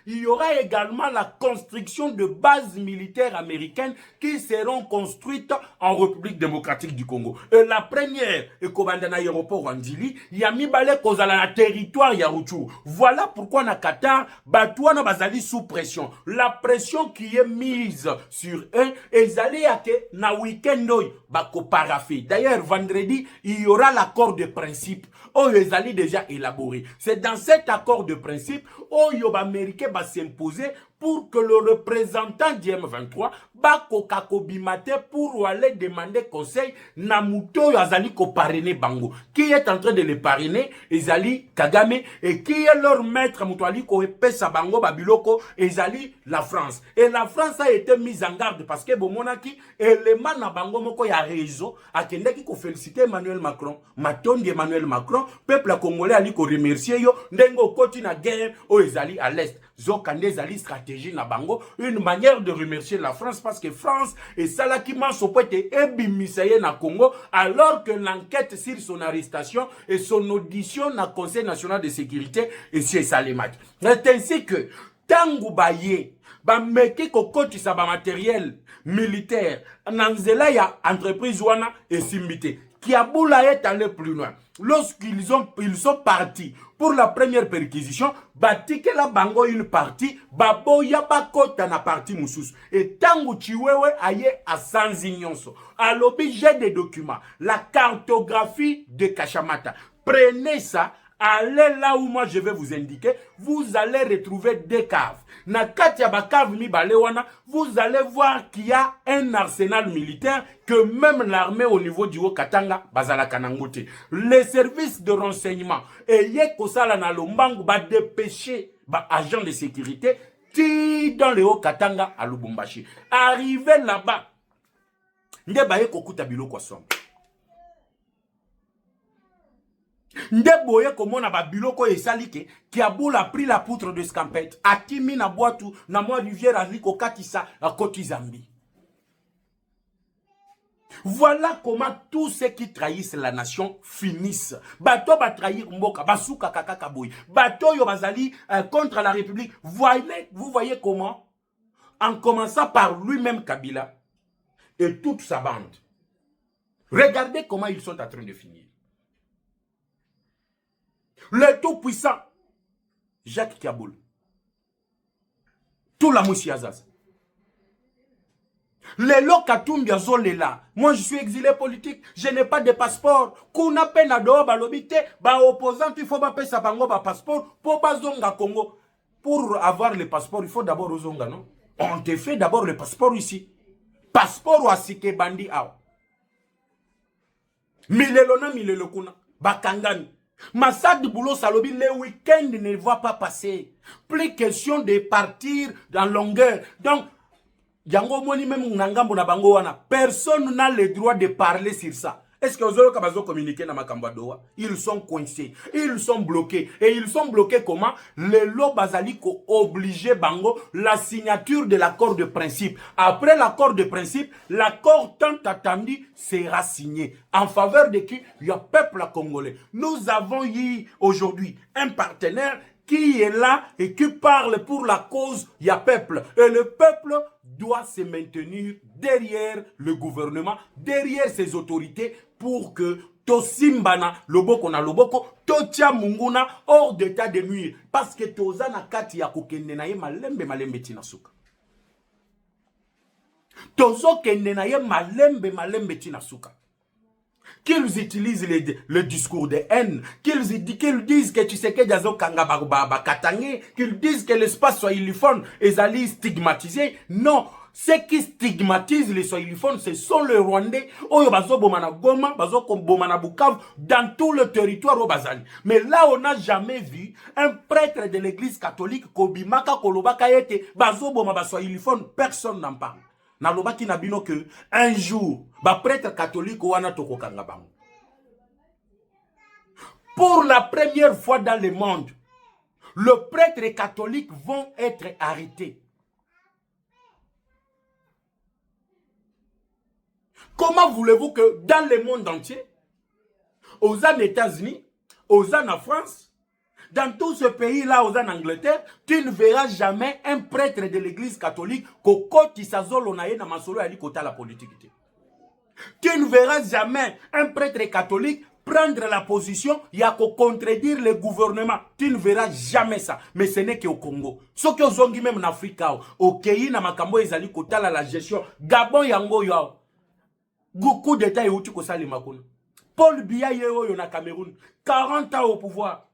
Speaker 1: il y aura également la construction de bases militaires américaines qui seront construites en République démocratique du Congo. Et la première, et dans l'aéroport Wandili, il y a mis balé kozala na territoire ya Rutshuru. Voilà pourquoi na Qatar, batouana bazali sous pression. La pression qui est mise sur eux, ils allaient à que na week-end bako paraffé. D'ailleurs, vendredi, il y aura l'accord de principe. Oh, ils allaient déjà élaborer. C'est dans cet accord de principe, oh, les Américains va s'imposer pour que le représentant du M23 va kokakobimate pour aller demander conseil Namuto Yazali ko parrainer Bango. Qui est en train de les parrainer? Ezali Kagame. Et qui est leur maître Moutouali ko epesa Bango Babiloko? Ezali la France. Et la France a été mise en garde parce que Bomonaki, élément na Bango moko ya réseau, a kendeki ko féliciter Emmanuel Macron. Matondi Emmanuel Macron, peuple congolais ali ko remercier yo, ndengo koti na guerre, o ezali à l'est. Zokande ezali stratégie na Bango, une manière de remercier la France parce que France et Salakima Sopete ebimisaye na Congo alors que l'enquête sur son arrestation et son audition na Conseil national de sécurité et chez Salemat. C'est ainsi que tangu baye ba meke kokotisa ba matériel militaire nanzela ya entreprise wana et simbité qui a boula est allé plus loin. Lorsqu'ils sont partis pour la première perquisition, batike la bango une partie, baboya bakota na partie mususu. Et tangu chiwewe aye a sans ignonso. À l'objet des documents, la cartographie de Kachamata. Prenez ça. Allez là où moi je vais vous indiquer, vous allez retrouver des caves. Na katia ba cave mi balewana, vous allez voir qu'il y a un arsenal militaire que même l'armée au niveau du Haut-Katanga bazala kanangote. Les services de renseignement et yekosala na lombangu ba dépêcher ba agent de sécurité ti dans le Haut-Katanga à Lubumbashi. Arrivé là-bas, nde ba yekokuta biloko sombe. Ndeboye komona ba biloko esalike qui a boule a pris la poutre de scampette akimi na boitou na moi rivière aliko katisa a Côte Zambie. Voilà comment tous ceux qui trahissent la nation finissent. Bato ba trahir mboka basuka kakaka boy. Bato yo bazali contre la République. Vous voyez comment en commençant par lui-même Kabila et toute sa bande. Regardez comment ils sont en train de finir. Le tout-puissant, Jacques Kaboul. Tout la moussiazaz. Les Lokatoum là. Moi, je suis exilé politique. Je n'ai pas de passeport. Kuna pena do balobite. Ba opposant, il faut pas payer sa bango ba passeport. Pour bazonga Congo. Pour avoir le passeport, il faut d'abord ozonga, non? On te fait d'abord le passeport ici. Passeport ou asike bandi ao. Milelona milelokuna. Bakangani. Massad Boulot Salobi, le week-end ne va pas passer. Plus question de partir dans longueur. Donc, Django Moni même Nangambo na bango wana, personne n'a le droit de parler sur ça. Est-ce que vous avez communiqué dans Makambadoa? Ils sont coincés, ils sont bloqués. Et ils sont bloqués comment? Le lot basaliko obligé bango la signature de l'accord de principe. Après l'accord de principe, l'accord tant attendu sera signé. En faveur de qui? Il y a peuple congolais. Nous avons eu aujourd'hui un partenaire qui est là et qui parle pour la cause, il y a peuple. Et le peuple doit se maintenir derrière le gouvernement, derrière ses autorités pour que Tosimbana, Loboko na Loboko, Totia Munguna, hors d'état de nuire. Parce que Tozana Kati ya kokende na ye malembe tinasuka. Tozo kende na ye malembe tinasuka. Qu'ils utilisent le discours de haine, qu'ils disent que tu sais que Jazo Kanga Katangé, qu'ils disent que l'espace swahiliphone est allé stigmatisé. Non, ceux qui stigmatisent les swahiliphones, ce sont les Rwandais, Oyo Bazo Bomana Goma, Bazo Bomana Bukavu, dans tout le territoire au Bazali. Mais là, on n'a jamais vu un prêtre de l'église catholique, Kobimaka Kolobaka Yete, Bazo Bomana swahiliphone, personne n'en parle. Nalobaki nabino que un jour, ba prêtre catholique wana toko kangabango. Pour la première fois dans le monde, les prêtres catholiques vont être arrêtés. Comment voulez-vous que dans le monde entier, aux États-Unis, aux en France, Dans tout ce pays-là, en Angleterre, tu ne verras jamais un prêtre de l'église catholique qui s'azolonaye na masolo ali kota la politique. Tu ne verras jamais un prêtre catholique prendre la position, il y a qu'à contredire le gouvernement. Tu ne verras jamais ça. Mais ce n'est qu'au Congo. Ce qui est même en Afrique, au Kenya, na makambo ezali kota la gestion. Gabon yango yo. Beaucoup d'États et outils kosali makuna. Paul Biya yo na Cameroun. 40 ans au pouvoir.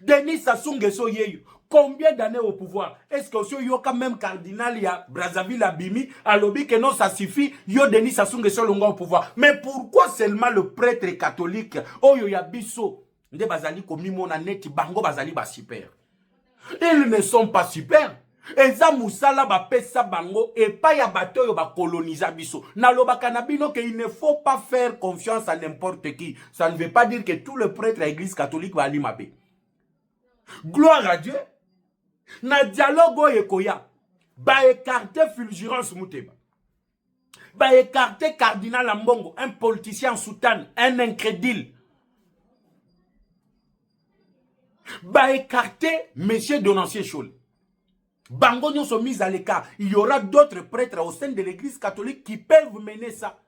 Speaker 1: Denis Sassou Nguesso yeyo. Combien d'années au pouvoir? Est-ce que yo quand même cardinal ya Brazzaville Abimi alobi que non ça suffit yo Denis Sassou Nguesso longa au pouvoir? Mais pourquoi seulement le prêtre catholique oyo ya biso nde bazali komi mona neti bango bazali ba super? Ils ne sont pas super. Eza musala ba pesa bango et pas ya bato yo ba coloniser biso. Na lobaka na bino que il ne faut pas faire confiance à n'importe qui. Ça ne veut pas dire que tout le prêtre à l'église catholique va aller mabe. Gloire à Dieu. Na dialogue ekoya ba écarter Fulgurance Muteba, ba écarter Cardinal Ambongo, un politicien soutane, un incrédule, ba écarter Monsieur Donancier Chol. Bango nyonso sont mis à l'écart. Il y aura d'autres prêtres au sein de l'église catholique qui peuvent mener ça.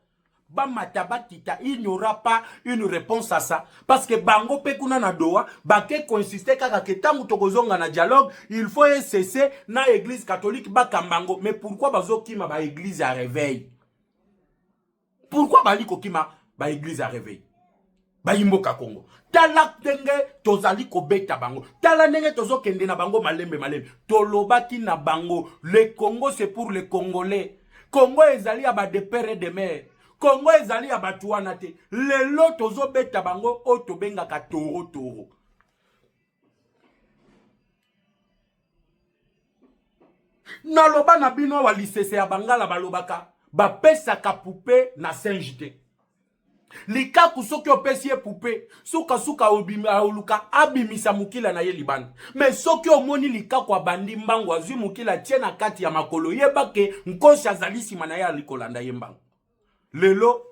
Speaker 1: Il n'y aura pas une réponse à ça. Parce que Bango Pekuna na doa, Bake consiste kaka ke tangu tokozonga na dialogue, il faut cesser na église catholique Bakambango. Mais pourquoi bazo kima ba église à réveil? Pourquoi baliko kima ba église à réveil? Ba Imboka Congo. Tala tenge tozali ko beta bango. Tala nenge tozo kende na bango malembe malembe. Tolobaki na bango. Le Congo c'est pour les Congolais. Congo ezali aba de père et de mère. Congo ezali abatuana te. Lelo tozo beta bango o tobenga ka toro toro. Na loba na bino wa lisese ya bangala balobaka. Ba pesa ka poupée na Saint-Gité. Lika kusoki opesi poupée. Suka obima oluka abimisa mukila na ye libanda. Mais soki omoni lika kwa bandi mbango azwi mukila tie na kati ya makolo yebake nkosi azali sima na ye alikolanda ye mbango. Lelo,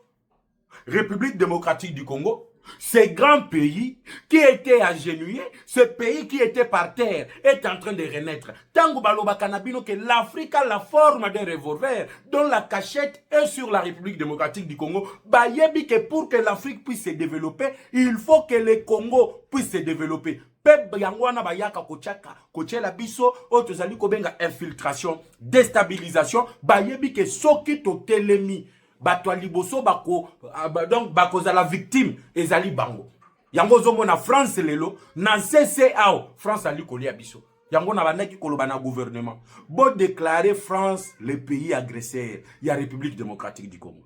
Speaker 1: République démocratique du Congo, ce grand pays qui était agenouillé, ce pays qui était par terre, est en train de renaître. Tango baloba kanabino que l'Afrique a la forme d'un revolver, dont la cachette est sur la République démocratique du Congo. Bayebi que pour que l'Afrique puisse se développer, il faut que le Congo puisse se développer. Pep yangwana bayaka kochaka, kochela biso, otozali kobenga infiltration, déstabilisation, bayebi que soki to telemi. Bato liboso bako donc bako za la victime ezali bango. Yango zomo na France lelo na CCAO France ali kolia biso. Yango na bandaki koloba na gouvernement. Bo déclarer France le pays agresseur, ya République démocratique du Congo.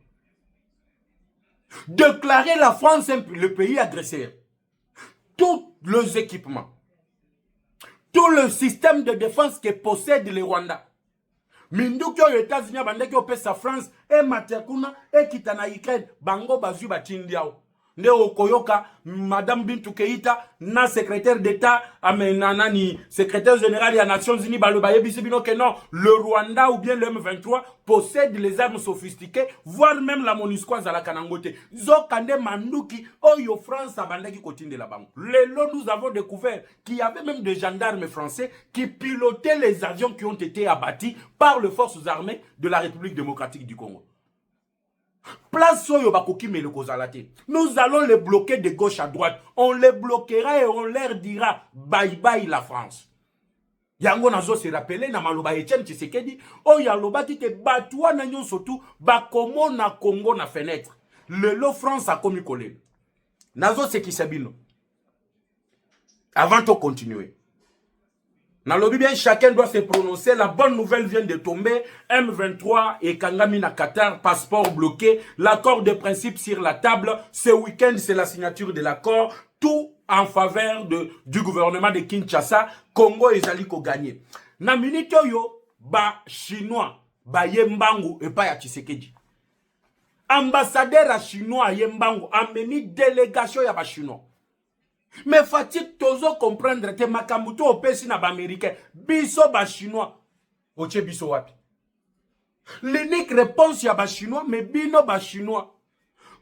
Speaker 1: Déclarer la France le pays agresseur. Tous les équipements, tout le système de défense que possède le Rwanda. Minduki aux États-Unis, bandeki opesa France, et matekuna, et kitana Ukraine, bango bazu batindiao. Nde okoyoka, Madame Bintou Keïta, na secrétaire d'État, amenanani, secrétaire général des Nations Unies, balobaye bisibino que non, le Rwanda ou bien le M23 possède les armes sophistiquées, voire même la MONUSCO à la Kanangote. Zokande Manduki, oyo France a bandeki kotinde la banque. Lelo, nous avons découvert qu'il y avait même des gendarmes français qui pilotaient les avions qui ont été abattus par les forces armées de la République démocratique du Congo. Place soyo bakoki mele kozalate. Nous allons les bloquer de gauche à droite. On les bloquera et on leur dira bye bye la France. Yango nazo se rappeler na maloba Etienne Tshisekedi o yaloba ki te batwa na nyon surtout bakomo na Congo na fenêtre. Le France a commis collé. Nazo se kisabino. Avant de continuer. Dans le bien, chacun doit se prononcer. La bonne nouvelle vient de tomber. M23 et Kangami na Qatar, passeport bloqué. L'accord de principe sur la table. Ce week-end, c'est la signature de l'accord. Tout en faveur du gouvernement de Kinshasa. Congo et Zaliko gagné. Na minute yo, ba chinois, ba yembangu et pas ya Tshisekedi. Ambassadeur à chinois yembangu ameni délégation ya ba chinois. Mais faut-il toujours comprendre que makamuto opesi na ba américain biso ba chinois oche biso wapi. L'unique réponse ya ba chinois mais bino ba chinois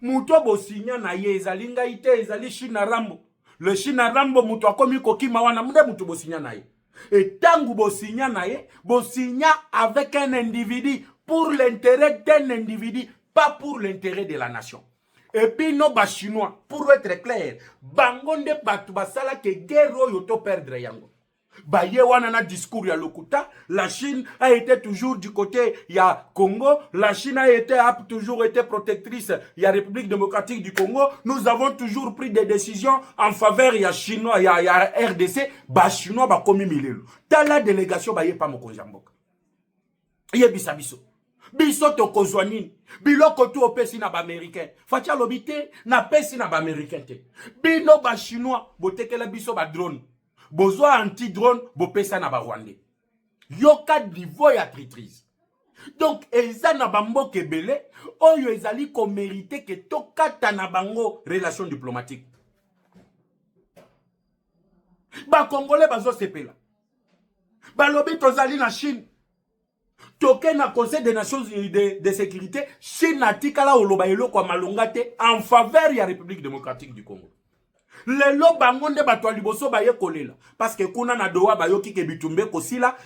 Speaker 1: muto bo signa na ye ezali ngai te ezali China rambo le Chine rambo mutu akomi kokima wana mude mutu bosinya na ye. Et tangu bosinya na ye, bosinya avec un individu pour l'intérêt d'un individu, pas pour l'intérêt de la nation. Et puis nos Chinois, pour être clair, bangonde batu basala ke guerre yoto perdre yango. Baye wana na discours ya lokuta, la Chine a été toujours du côté ya Congo, la Chine a toujours été protectrice ya République démocratique du Congo. Nous avons toujours pris des décisions en faveur ya Chinois, ya RDC, ba Chinois ba komi milelo. Ta la délégation baye pa mokonjamboka. Ye bisabiso. Biso to kozwanini. Biloko tu opesi na ba américain. Fatia lobite na pesi na ba américain te. Bino ba Chinois botekela biso ba drone. Bozo anti-drone, bopesa na ba Rwandais. Yoka niveau ya traîtrise. Donc, eza na bambo kebele, oyo ezali ko mérité que tokata na bango relation diplomatique. Ba Congolais bazo sepela. Ba lobi tozali na Chine. Toke na Conseil des Nations Unies de sécurité, Chine atikala oloba eloko malongate en faveur ya République démocratique du Congo. Lelo bangonde batwa liboso baye kolela parce que kuna na doa bayoki ke bitumbe kosila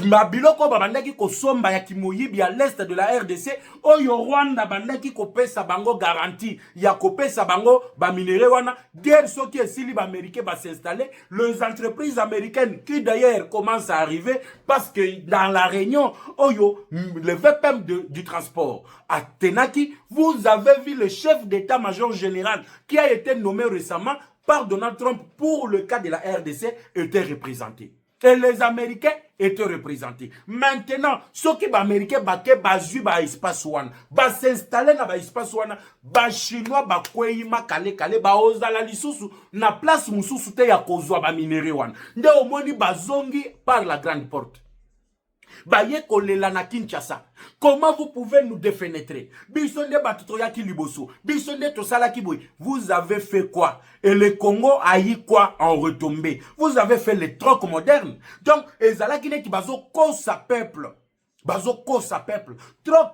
Speaker 1: mabiloko babandaki kosomba ya kimoyibi à l'est de la RDC oyo Rwanda bandaki kopesa bango garantie ya kopesa bango ba minéraux wana guerre soki esili ba américain ba s'installer les entreprises américaines qui d'ailleurs commencent à arriver parce que dans la réunion oyo le VPM du transport à Tenaki vous avez vu le chef d'état-major général qui a été nommé récemment par Donald Trump pour le cas de la RDC était représenté. Et les Américains étaient représentés. Maintenant, ceux qui sont américains, bazu ba espace one, ba s'installer na ba espace one, ba chinois ba kweyima kale kale ba ozala lisusu na place mususu te ya kozwa ba minéraux one. Nde omoni bazongi par la grande porte. Baye kolela na Kinshasa. Comment vous pouvez nous défenêtrer? Bisonde batutoya ki liboso. Bisonde tosala ki boy. Vous avez fait quoi? Et le Congo a eu quoi en retombée? Vous avez fait les trocs modernes. Donc, ezala ki ne ki bazo ko sa peuple. Bazo ko sa peuple. Troc.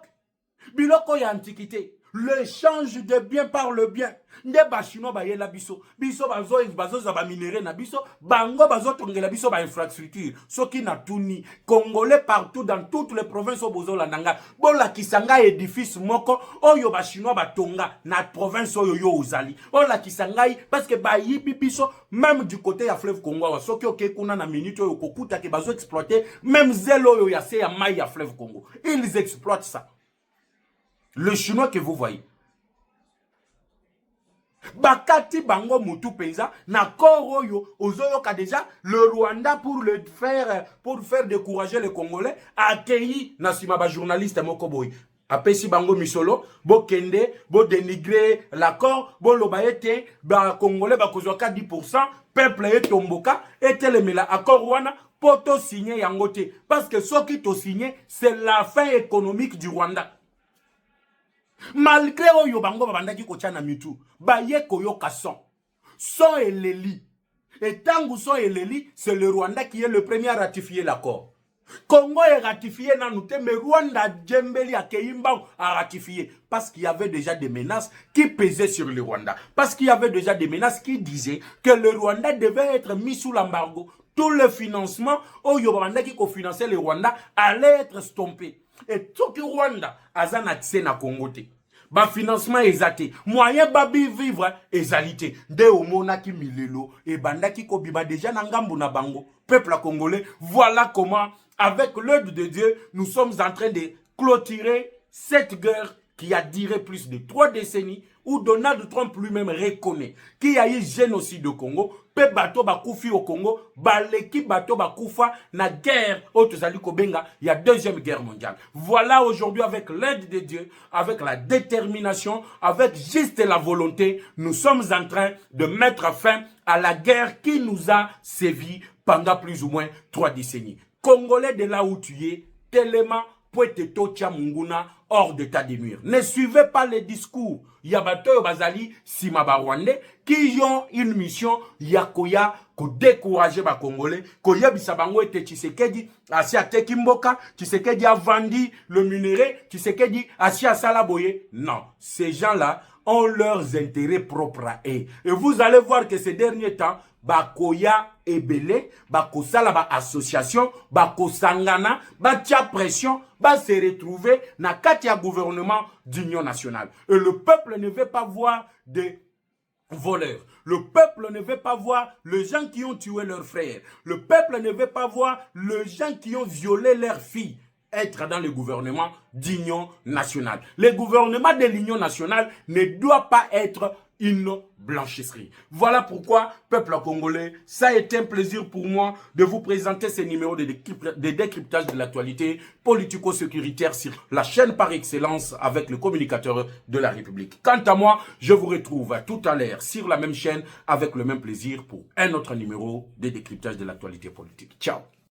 Speaker 1: Biloko ya antiquité. L'échange de bien par le bien. Nde ba chinois ba yela biso. Biso bazo za ba minéraux na biso. Bango bazo tongela biso ba infrastructure. Soki na tuni. Congolais partout dans toutes les provinces au bozo la nanga. Bola kisanga édifice moko. Oyo ba chinois ba tonga. Na province oyo yo ozali. Ola kisanga parce que ba yibi biso. Même du côté ya fleuve Congo. Soki oke kuna na minute oyo kokuta ke bazo exploiter. Même zelo oyo ya se ya mai ya fleuve Congo. Ils exploitent ça. Le chinois que vous voyez. Bakati bango mutu penza na koroyo ozoyo ka déjà le Rwanda pour faire décourager les Congolais a accueilli na sima ba journaliste mokoboy apesi bango misolo bo kende bo dénigrer l'accord bo lobaete ba Congolais ba kozwa 10% peuple et tomboka et telemela accord wana poto signé yangote parce que ce qui to signé c'est la fin économique du Rwanda. Malgré oyo bango babandaki kochana mitu baye koyoka son eleli et tangu son eleli c'est le Rwanda qui est le premier à ratifier l'accord. Congo est ratifié nanute mais Rwanda djembeli a Keimba a ratifié parce qu'il y avait déjà des menaces qui pesaient sur le Rwanda, parce qu'il y avait déjà des menaces qui disaient que le Rwanda devait être mis sous l'embargo. Tout le financement oyo babandaki ko financer le Rwanda allait être stoppé. Et tout le Rwanda a un accès na Congo te. Ba financement exacté. Moyen babi vivre ezalité. De omona ki milelo. Et banda ki kobiba déjà nangambu na bango. Peuple congolais. Voilà comment, avec l'aide de Dieu, nous sommes en train de clôturer cette guerre qui a duré plus de 3 décennies, où Donald Trump lui-même reconnaît qu'il y a eu génocide au Congo, pe bato bakoufi au Congo, baleki bato bakoufa na guerre au Tozali Kobenga, il y a 2e guerre mondiale. Voilà aujourd'hui avec l'aide de Dieu, avec la détermination, avec juste la volonté, nous sommes en train de mettre fin à la guerre qui nous a sévi pendant plus ou moins 3 décennies. Congolais de là où tu es, tellement Poete Tocha Munguna hors d'état de nuire. Ne suivez pas les discours Yabato Bazali Simaba Rwandais qui ont une mission Yakoya ko décourager ba Congolais, ko yebisa bango ete Tshisekedi asia Tekimboka, Tshisekedi a vendu le minerai, Tshisekedi asia Salaboye. Non, ces gens-là ont leurs intérêts propres à eux. Et vous allez voir que ces derniers temps, bakoya ebele, bakosala ba association, bakosangana, batia pression, ba se retrouver na katia gouvernement d'union nationale. Et le peuple ne veut pas voir des voleurs. Le peuple ne veut pas voir les gens qui ont tué leurs frères. Le peuple ne veut pas voir les gens qui ont violé leurs filles être dans le gouvernement d'union nationale. Le gouvernement de l'union nationale ne doit pas être une blanchisserie. Voilà pourquoi, peuple congolais, ça a été un plaisir pour moi de vous présenter ces numéros de décryptage de l'actualité politico-sécuritaire sur la chaîne par excellence avec le communicateur de la République. Quant à moi, je vous retrouve tout à l'heure sur la même chaîne avec le même plaisir pour un autre numéro de décryptage de l'actualité politique. Ciao!